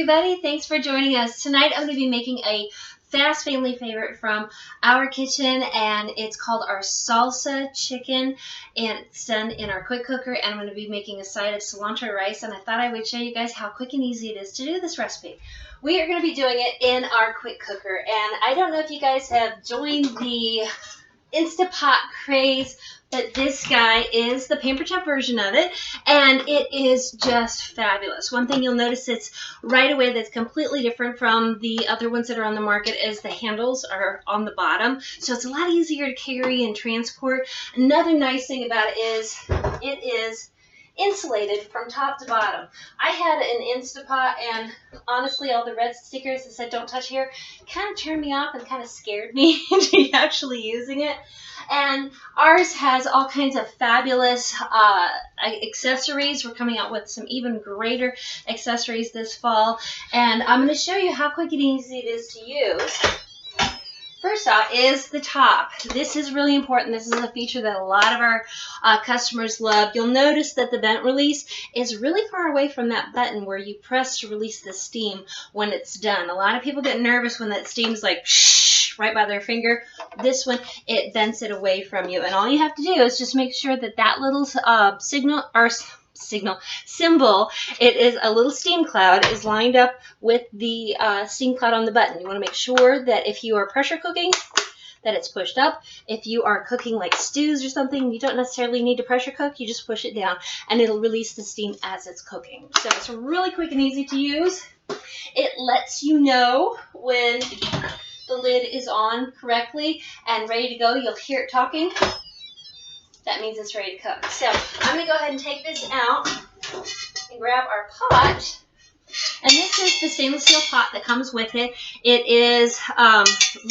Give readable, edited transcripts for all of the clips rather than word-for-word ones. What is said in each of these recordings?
everybody. Thanks for joining us. Tonight I'm going to be making a fast family favorite from our kitchen, and it's called our salsa chicken, and it's done in our quick cooker, and I'm going to be making a side of cilantro rice, and I thought I would show you guys how quick and easy it is to do this recipe. We are going to be doing it in our quick cooker, and I don't know if you guys have joined the Instapot craze, but this guy is the Pampered Chef version of it, and it is just fabulous. One thing you'll notice it's right away that's completely different from the other ones that are on the market is the handles are on the bottom, so it's a lot easier to carry and transport. Another nice thing about it is it is insulated from top to bottom. I had an Instapot, and honestly all the red stickers that said don't touch here kind of turned me off and kind of scared me into actually using it. And ours has all kinds of fabulous accessories. We're coming out with some even greater accessories this fall, and I'm going to show you how quick and easy it is to use. First off is the top. This is really important. This is a feature that a lot of our customers love. You'll notice that the vent release is really far away from that button where you press to release the steam when it's done. A lot of people get nervous when that steam's like shh, right by their finger. This one, it vents it away from you. And all you have to do is just make sure that that little symbol, it is a little steam cloud, is lined up with the steam cloud on the button. You want to make sure that if you are pressure cooking, that it's pushed up. If you are cooking like stews or something, you don't necessarily need to pressure cook. You just push it down and it'll release the steam as it's cooking. So it's really quick and easy to use. It lets you know when the lid is on correctly and ready to go. You'll hear it talking. That means it's ready to cook. So I'm going to go ahead and take this out and grab our pot. And this is the stainless steel pot that comes with it. It is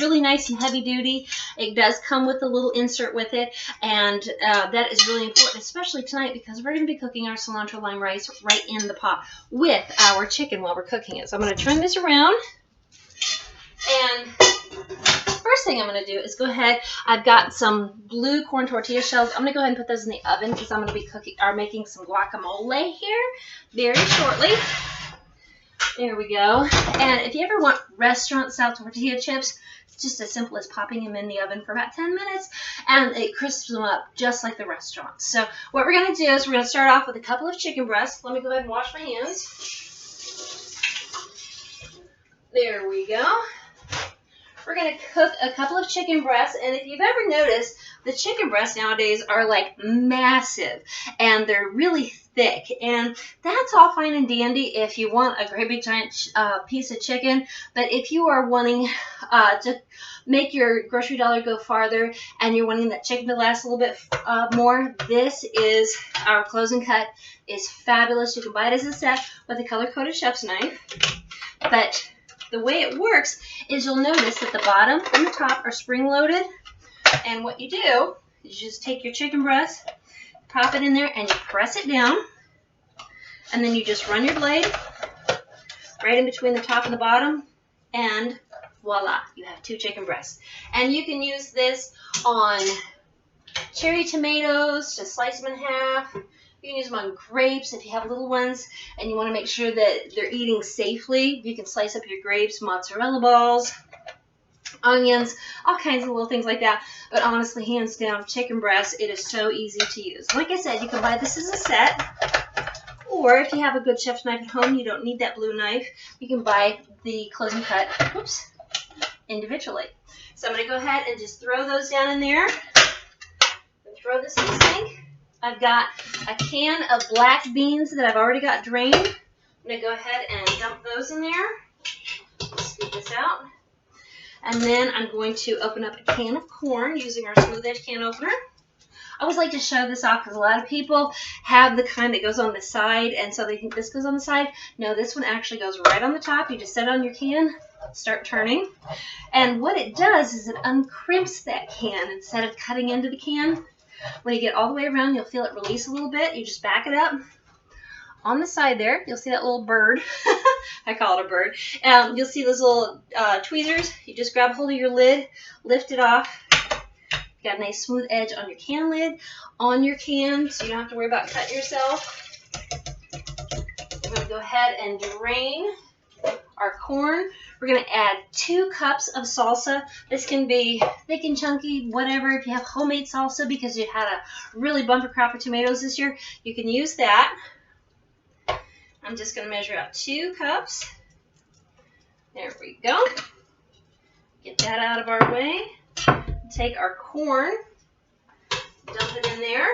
really nice and heavy duty. It does come with a little insert with it, and that is really important, especially tonight because we're going to be cooking our cilantro lime rice right in the pot with our chicken while we're cooking it. So I'm going to turn this around, and first thing I'm going to do is go ahead. I've got some blue corn tortilla shells. I'm going to go ahead and put those in the oven because I'm going to be making some guacamole here very shortly. There we go. And if you ever want restaurant-style tortilla chips, it's just as simple as popping them in the oven for about 10 minutes, and it crisps them up just like the restaurants. So what we're going to do is we're going to start off with a couple of chicken breasts. Let me go ahead and wash my hands. There we go. We're going to cook a couple of chicken breasts, and if you've ever noticed, the chicken breasts nowadays are like massive, and they're really thick, and that's all fine and dandy if you want a great big giant piece of chicken, but if you are wanting to make your grocery dollar go farther, and you're wanting that chicken to last a little bit more, this is our closing cut. Is fabulous. You can buy it as a set with a color-coded chef's knife, but the way it works is you'll notice that the bottom and the top are spring-loaded, and what you do is you just take your chicken breast, pop it in there, and you press it down, and then you just run your blade right in between the top and the bottom, and voila, you have two chicken breasts. And you can use this on cherry tomatoes, just slice them in half. You can use them on grapes if you have little ones and you want to make sure that they're eating safely. You can slice up your grapes, mozzarella balls, onions, all kinds of little things like that. But honestly, hands down, chicken breast, it is so easy to use. Like I said, you can buy this as a set, or if you have a good chef's knife at home, you don't need that blue knife, you can buy the closing cut individually. So I'm going to go ahead and just throw those down in there and throw this in the sink. I've got a can of black beans that I've already got drained. I'm going to go ahead and dump those in there. Scoop this out. And then I'm going to open up a can of corn using our smooth edge can opener. I always like to show this off because a lot of people have the kind that goes on the side, and so they think this goes on the side. No, this one actually goes right on the top. You just set it on your can, start turning. And what it does is it uncrimps that can instead of cutting into the can. When you get all the way around, you'll feel it release a little bit. You just back it up. On the side there, you'll see that little bird. I call it a bird. You'll see those little tweezers. You just grab hold of your lid, lift it off. You got a nice smooth edge on your can lid, on your can, so you don't have to worry about cutting yourself. I'm going to go ahead and drain our corn. We're going to add 2 cups of salsa. This can be thick and chunky, whatever. If you have homemade salsa because you had a really bumper crop of tomatoes this year, you can use that. I'm just going to measure out 2 cups. There we go. Get that out of our way. Take our corn, dump it in there.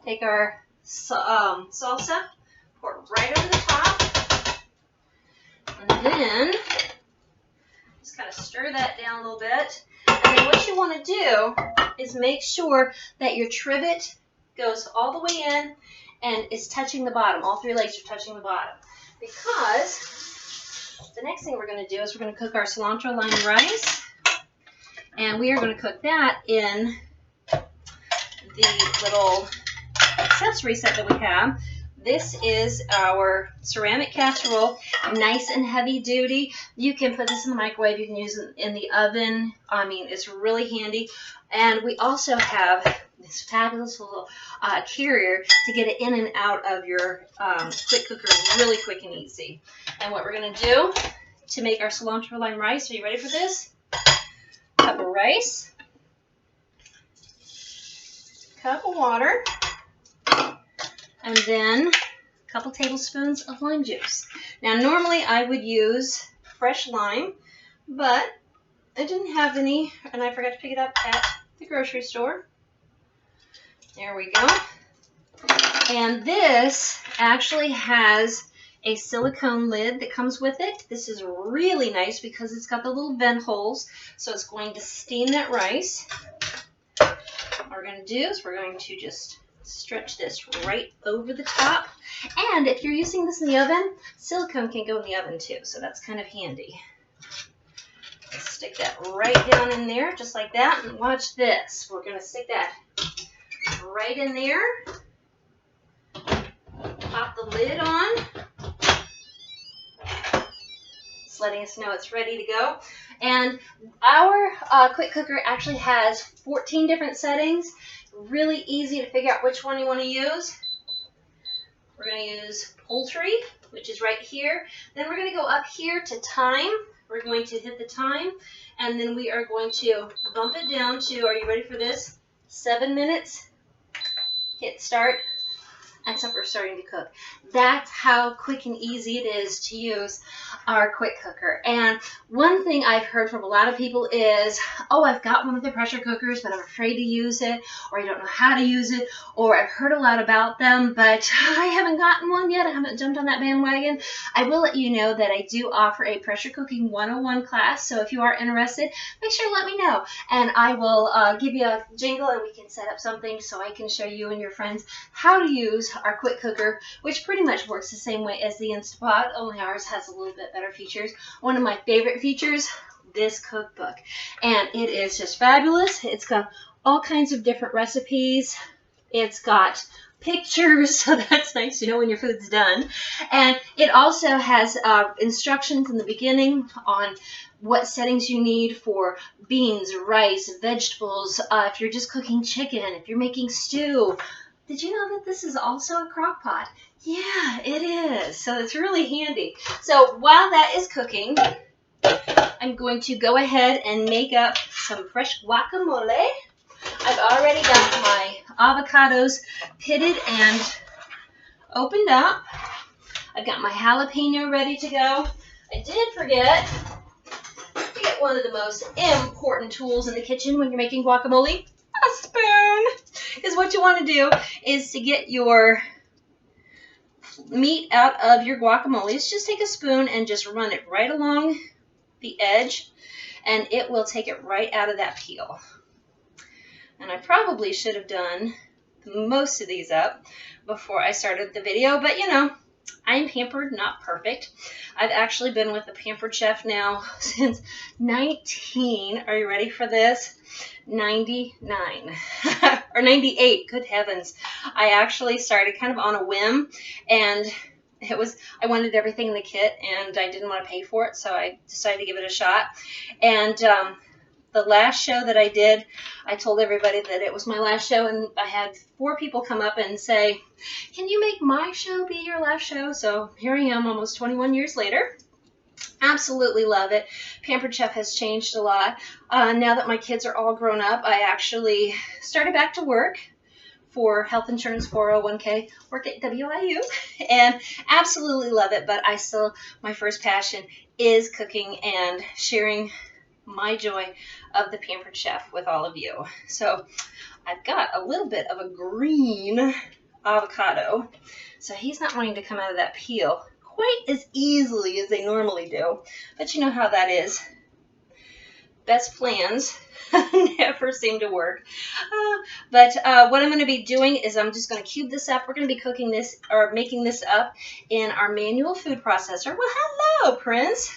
Take our salsa, pour it right over the top. And then just kind of stir that down a little bit. And then what you want to do is make sure that your trivet goes all the way in and is touching the bottom. All 3 legs are touching the bottom. Because the next thing we're going to do is we're going to cook our cilantro lime rice. And we are going to cook that in the little accessory set that we have. This is our ceramic casserole, nice and heavy duty. You can put this in the microwave. You can use it in the oven. I mean, it's really handy. And we also have this fabulous little carrier to get it in and out of your quick cooker really quick and easy. And what we're going to do to make our cilantro lime rice, are you ready for this? Cup of rice, cup of water, and then a couple tablespoons of lime juice. Now normally I would use fresh lime, but I didn't have any and I forgot to pick it up at the grocery store. There we go. And this actually has a silicone lid that comes with it. This is really nice because it's got the little vent holes, so it's going to steam that rice. What we're going to do is we're going to just stretch this right over the top. And if you're using this in the oven, silicone can go in the oven too, so that's kind of handy. Stick that right down in there, just like that, and watch this. We're going to stick that right in there. Pop the lid on. It's letting us know it's ready to go. And our quick cooker actually has 14 different settings. Really easy to figure out which one you want to use. We're going to use poultry, which is right here. Then we're going to go up here to time. We're going to hit the time, and then we are going to bump it down to, are you ready for this? 7 minutes. Hit start. Except we're starting to cook. That's how quick and easy it is to use our quick cooker. And one thing I've heard from a lot of people is, oh, I've got one of the pressure cookers, but I'm afraid to use it, or I don't know how to use it, or I've heard a lot about them, but I haven't gotten one yet. I haven't jumped on that bandwagon. I will let you know that I do offer a pressure cooking 101 class, so if you are interested, make sure to let me know, and I will give you a jingle, and we can set up something so I can show you and your friends how to use our quick cooker, which pretty much works the same way as the Instapot, only ours has a little bit better features. One of my favorite features, this cookbook, and it is just fabulous. It's got all kinds of different recipes. It's got pictures, so that's nice to know when your food's done. And it also has instructions in the beginning on what settings you need for beans, rice, vegetables, if you're just cooking chicken, if you're making stew. Did you know that this is also a crock pot? Yeah, it is. So it's really handy. So while that is cooking, I'm going to go ahead and make up some fresh guacamole. I've already got my avocados pitted and opened up. I've got my jalapeno ready to go. I did forget to get one of the most important tools in the kitchen when you're making guacamole, a spoon. Because what you want to do is to get your meat out of your guacamole, just take a spoon and just run it right along the edge, and it will take it right out of that peel. And I probably should have done most of these up before I started the video, but you know, I'm pampered, not perfect. I've actually been with the Pampered Chef now since are you ready for this? 99 or 98, good heavens. I actually started kind of on a whim, and I wanted everything in the kit and I didn't want to pay for it, so I decided to give it a shot. And the last show that I did, I told everybody that it was my last show, and I had 4 people come up and say, can you make my show be your last show? So here I am almost 21 years later. Absolutely love it. Pampered Chef has changed a lot. Now that my kids are all grown up, I actually started back to work for health insurance, 401k, work at WIU, and absolutely love it. But my first passion is cooking and sharing my joy of the Pampered Chef with all of you. So I've got a little bit of a green avocado, so he's not wanting to come out of that peel quite as easily as they normally do, but you know how that is. Best plans never seem to work. But what I'm going to be doing is I'm just going to cube this up. We're going to be cooking this or making this up in our manual food processor. Well, hello, Prince.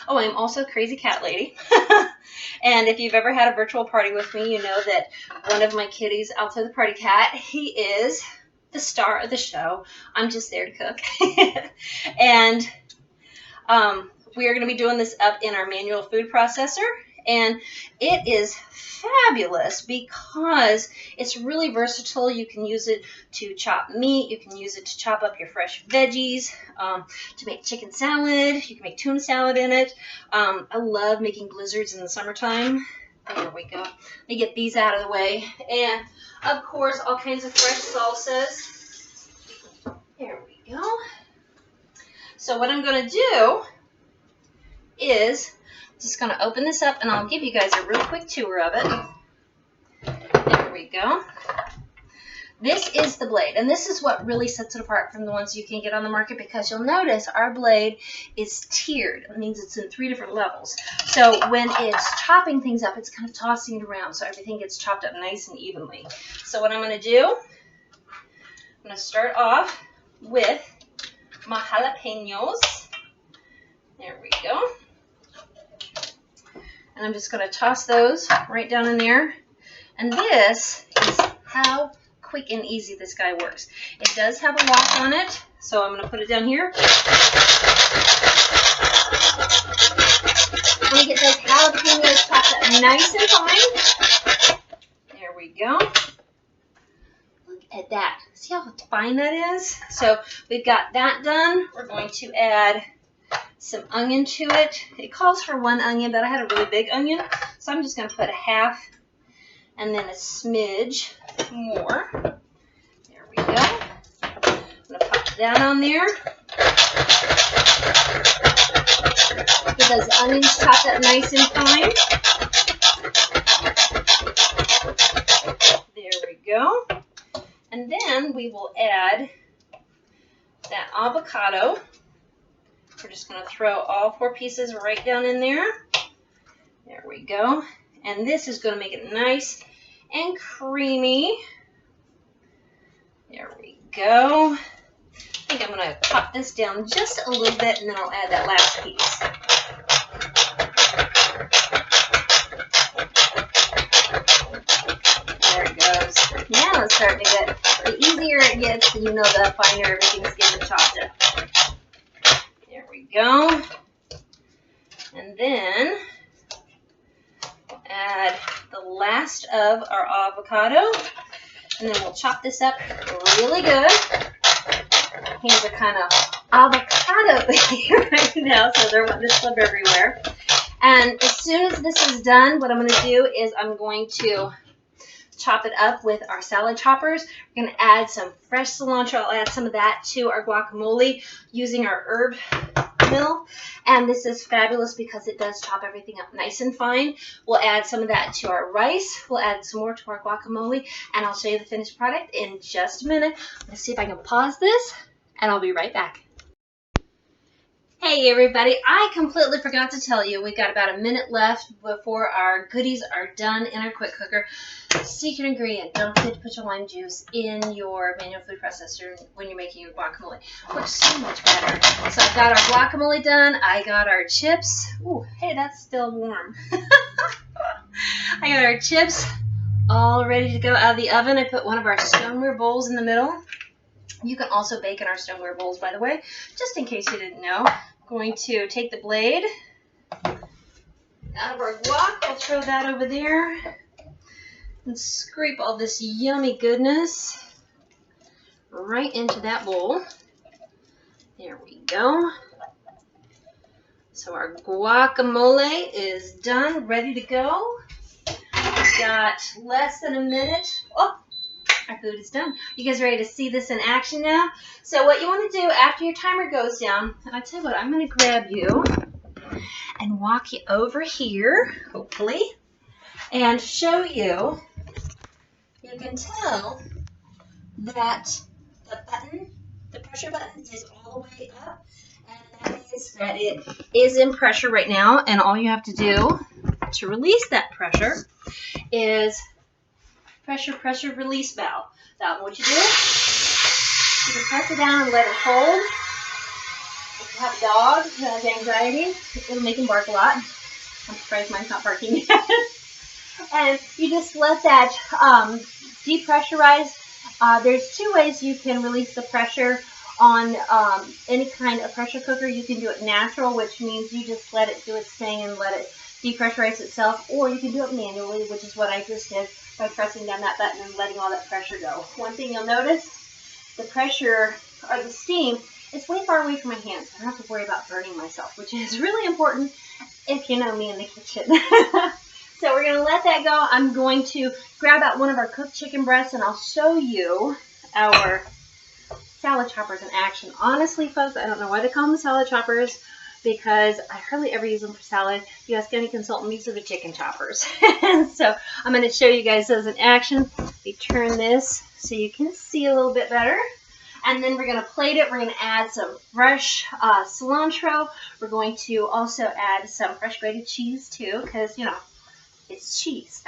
Oh, I'm also a crazy cat lady. And if you've ever had a virtual party with me, you know that one of my kitties, Alto the Party Cat, he is the star of the show. I'm just there to cook. And we are going to be doing this up in our manual food processor. And it is fabulous because it's really versatile. You can use it to chop meat. You can use it to chop up your fresh veggies, to make chicken salad. You can make tuna salad in it. I love making blizzards in the summertime. There we go. Let me get these out of the way. And, of course, all kinds of fresh salsas. There we go. So what I'm going to do is just going to open this up, and I'll give you guys a real quick tour of it. There we go. This is the blade, and this is what really sets it apart from the ones you can get on the market, because you'll notice our blade is tiered. It means it's in 3 different levels. So when it's chopping things up, it's kind of tossing it around so everything gets chopped up nice and evenly. So what I'm going to do, I'm going to start off with my jalapenos. There we go. And I'm just going to toss those right down in there. And this is how quick and easy this guy works. It does have a lock on it, so I'm going to put it down here. I'm going to get those jalapenos chopped up nice and fine. There we go. Look at that. See how fine that is? So we've got that done. We're going to add some onion to it. It calls for 1 onion, but I had a really big onion, so I'm just going to put a half and then a smidge more. There we go. I'm going to pop that on there. Get those onions chopped up nice and fine. There we go. And then we will add that avocado. We're just going to throw all 4 pieces right down in there. There we go. And this is going to make it nice and creamy. There we go. I think I'm going to pop this down just a little bit, and then I'll add that last piece. There it goes. Now it's starting to get, the easier it gets, you know, the finer everything's getting chopped up. There we go. And then we'll add the last of our avocado. And then we'll chop this up really good. Hands are kind of avocado right now, so they're wanting to slip everywhere. And as soon as this is done, what I'm going to do is I'm going to chop it up with our salad choppers. We're going to add some fresh cilantro. I'll add some of that to our guacamole using our herb mill. And this is fabulous because it does chop everything up nice and fine. We'll add some of that to our rice. We'll add some more to our guacamole. And I'll show you the finished product in just a minute. I'm going to see if I can pause this, and I'll be right back. Hey everybody, I completely forgot to tell you, we've got about a minute left before our goodies are done in our quick cooker. Secret ingredient, don't forget to put your lime juice in your manual food processor when you're making your guacamole. Works so much better. So I've got our guacamole done, I got our chips. Ooh, hey, that's still warm. I got our chips all ready to go out of the oven. I put one of our stoneware bowls in the middle. You can also bake in our stoneware bowls, by the way, just in case you didn't know. I'm going to take the blade out of our guac. I'll throw that over there and scrape all this yummy goodness right into that bowl. There we go. So our guacamole is done, ready to go. We've got less than a minute. Oh, our food is done. You guys ready to see this in action now? So what you want to do after your timer goes down, and I tell you what, I'm going to grab you and walk you over here, hopefully, and show you. You can tell that the button, the pressure button, is all the way up, and that means that it is in pressure right now, and all you have to do to release that pressure is pressure, release valve. What you do, you can press it down and let it hold. If you have a dog who has anxiety, it'll make him bark a lot. I'm surprised mine's not barking yet. And you just let that depressurize. There's two ways you can release the pressure on any kind of pressure cooker. You can do it natural, which means you just let it do its thing and let it depressurize itself, or you can do it manually, which is what I just did by pressing down that button and letting all that pressure go. One thing you'll notice, the pressure or the steam is way far away from my hands. I don't have to worry about burning myself, which is really important if you know me in the kitchen. So we're going to let that go. I'm going to grab out one of our cooked chicken breasts, and I'll show you our salad choppers in action. Honestly, folks, I don't know why they call them salad choppers, because I hardly ever use them for salad. If you ask any consultant, these are the chicken choppers. So I'm going to show you guys those in action. We turn this so you can see a little bit better. And then we're going to plate it. We're going to add some fresh cilantro. We're going to also add some fresh grated cheese too, because, you know, it's cheese.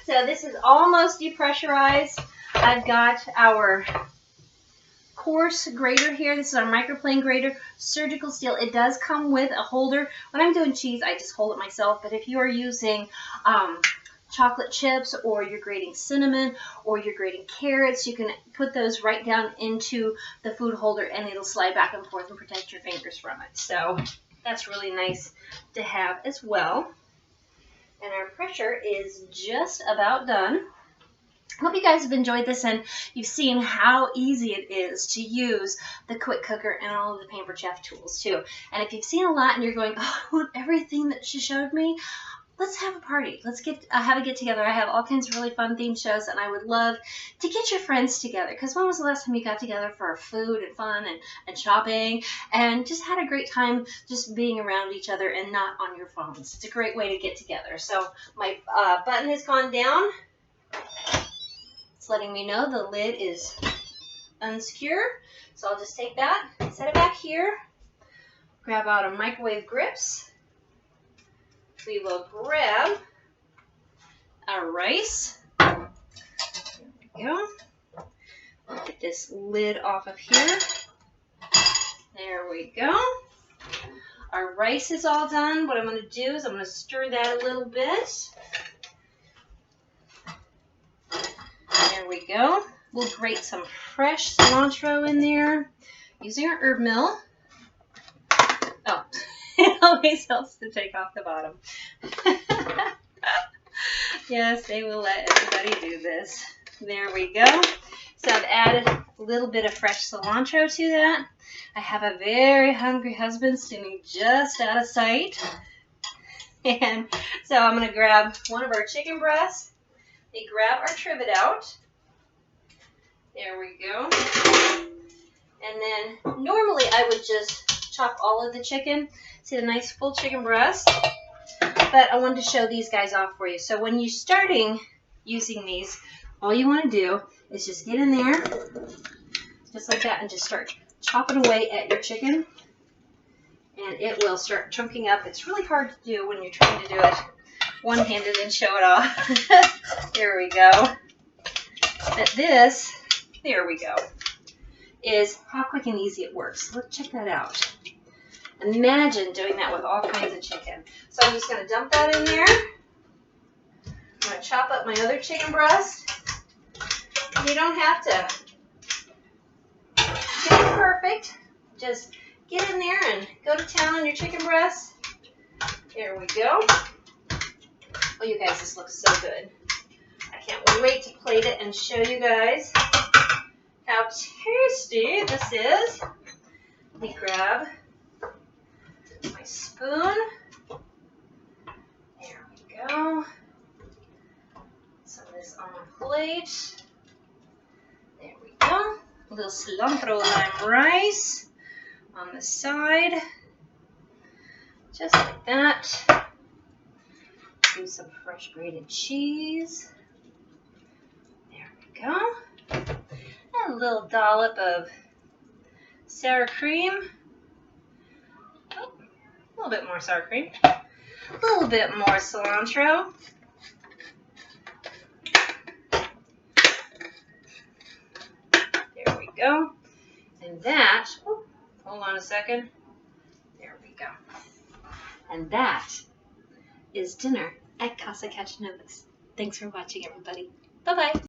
So this is almost depressurized. I've got our coarse grater here. This is our microplane grater, surgical steel. It does come with a holder. When I'm doing cheese, I just hold it myself. But if you are using chocolate chips, or you're grating cinnamon, or you're grating carrots, you can put those right down into the food holder, and it'll slide back and forth and protect your fingers from it. So that's really nice to have as well. And our pressure is just about done. I hope you guys have enjoyed this, and you've seen how easy it is to use the quick cooker and all of the Pampered Chef tools too. And if you've seen a lot and you're going, oh, I want everything that she showed me, let's have a party. Let's have a get together. I have all kinds of really fun themed shows, and I would love to get your friends together. Because when was the last time you got together for food and fun and shopping and just had a great time just being around each other and not on your phones? It's a great way to get together. So my button has gone down. It's letting me know the lid is unsecure. So I'll just take that, set it back here, grab out a microwave grips. We will grab our rice. There we go. Get this lid off of here. There we go. Our rice is all done. What I'm going to do is I'm going to stir that a little bit. There we go. We'll grate some fresh cilantro in there using our herb mill. Oh, it always helps to take off the bottom. Yes, they will let everybody do this. There we go. So I've added a little bit of fresh cilantro to that. I have a very hungry husband standing just out of sight. And so I'm going to grab one of our chicken breasts. We grab our trivet out. There we go. And then normally I would just chop all of the chicken. See the nice full chicken breast? But I wanted to show these guys off for you. So when you're starting using these, all you want to do is just get in there, just like that, and just start chopping away at your chicken. And it will start chunking up. It's really hard to do when you're trying to do it one-handed and show it off. There we go. But this, there we go, is how quick and easy it works. Look, check that out. Imagine doing that with all kinds of chicken. So I'm just going to dump that in there. I'm going to chop up my other chicken breast. You don't have to get it perfect. Just get in there and go to town on your chicken breast. There we go. Oh, you guys, this looks so good. I can't wait to plate it and show you guys how tasty this is. Let me grab my spoon. There we go. Some of this on a plate. There we go. A little cilantro lime rice on the side. Just like that. Do some fresh grated cheese. There we go. And a little dollop of sour cream. Oh, a little bit more sour cream. A little bit more cilantro. There we go. And that, oh, hold on a second. There we go. And that is dinner at Casa Cachanova's. Thanks for watching, everybody. Bye-bye.